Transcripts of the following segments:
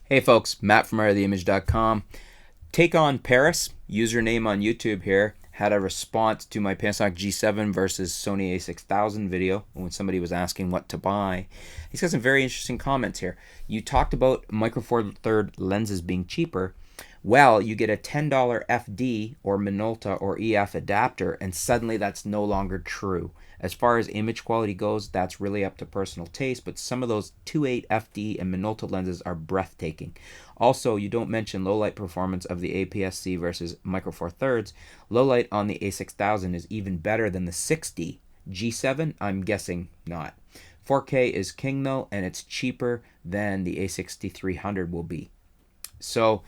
Hey folks, Matt from OutOfTheImage.com. Take on Paris, username on YouTube here, had a response to my Panasonic G7 versus Sony a6000 video when somebody was asking what to buy. He's got some very interesting comments here. You talked about Micro Four Third lenses being cheaper. Well, you get a $10 FD or Minolta or EF adapter, and suddenly that's no longer true. As far as image quality goes, that's really up to personal taste, but some of those 2.8 FD and Minolta lenses are breathtaking. Also, you don't mention low light performance of the APS-C versus Micro Four Thirds. Low light on the A6000 is even better than the 60. G7, I'm guessing not. 4K is king though, and it's cheaper than the A6300 will be. So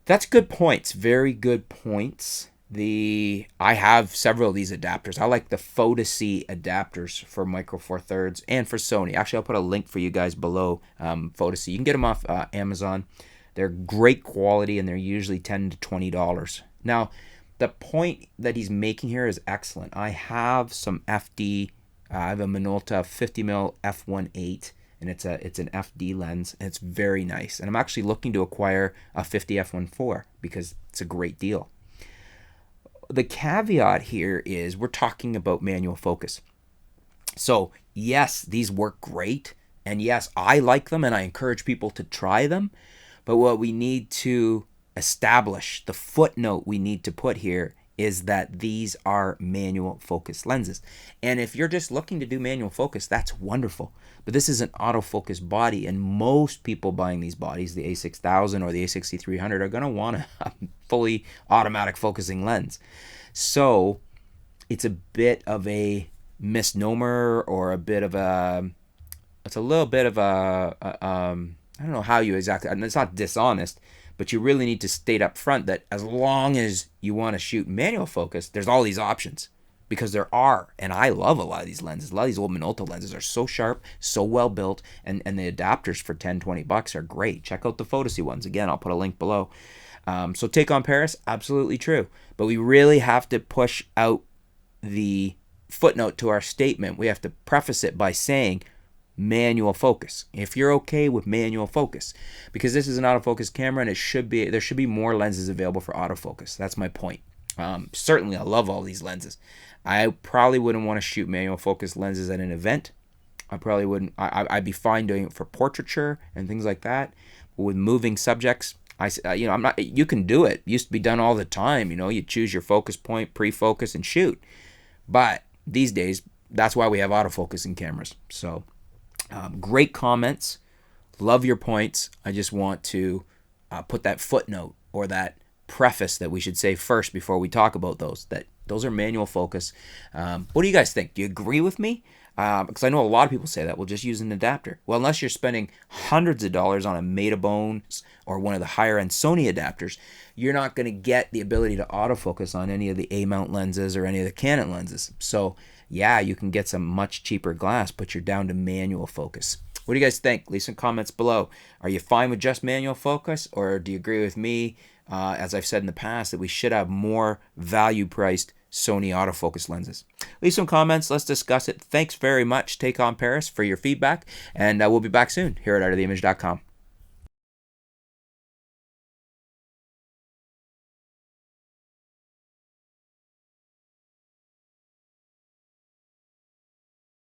that's good points. Very good points. I have several of these adapters. I like the Photo-C adapters for Micro Four Thirds and for Sony. Actually, I'll put a link for you guys below. Photo-C. You can get them off Amazon. They're great quality and they're usually $10 to $20. Now, the point that he's making here is excellent. I have some FD. I have a Minolta 50mm f1.8. And it's an FD lens, and it's very nice. And I'm actually looking to acquire a 50 f1.4 because it's a great deal. The caveat here is we're talking about manual focus. So yes, these work great, and yes, I like them, and I encourage people to try them. But what we need to establish, the footnote we need to put here, is that these are manual focus lenses. And if you're just looking to do manual focus, that's wonderful. But this is an autofocus body, and most people buying these bodies, the a6000 or the a6300, are going to want a fully automatic focusing lens. So it's a bit of a misnomer, or a bit of a, it's a little bit of I don't know how you exactly, and it's not dishonest, but you really need to state up front that as long as you want to shoot manual focus, there's all these options. Because there are, and I love a lot of these lenses. A lot of these old Minolta lenses are so sharp, so well built, and the adapters for $10-20 are great. Check out the Photo-C ones. Again, I'll put a link below. So take on Paris, absolutely true. But we really have to push out the footnote to our statement. We have to preface it by saying manual focus. If you're okay with manual focus, because this is an autofocus camera, and there should be more lenses available for autofocus. That's my point. Certainly, I love all these lenses. I probably wouldn't want to shoot manual focus lenses at an event. I probably wouldn't. I'd be fine doing it for portraiture and things like that. But with moving subjects, I'm not. You can do it. It used to be done all the time. You choose your focus point, pre-focus, and shoot. But these days, that's why we have autofocusing cameras. So, great comments. Love your points. I just want to put that footnote, or that preface, that we should say first before we talk about that those are manual focus. What do you guys think? Do you agree with me? Because I know a lot of people say that we'll just use an adapter. Well, unless you're spending hundreds of dollars on a Metabone or one of the higher end Sony adapters, you're not going to get the ability to autofocus on any of the A-mount lenses or any of the Canon lenses. So yeah, you can get some much cheaper glass, but you're down to manual focus. What do you guys think? Leave some comments below. Are you fine with just manual focus, or do you agree with me, as I've said in the past, that we should have more value-priced Sony autofocus lenses? Leave some comments. Let's discuss it. Thanks very much, Take on Paris, for your feedback, and we'll be back soon here at OutOfTheImage.com.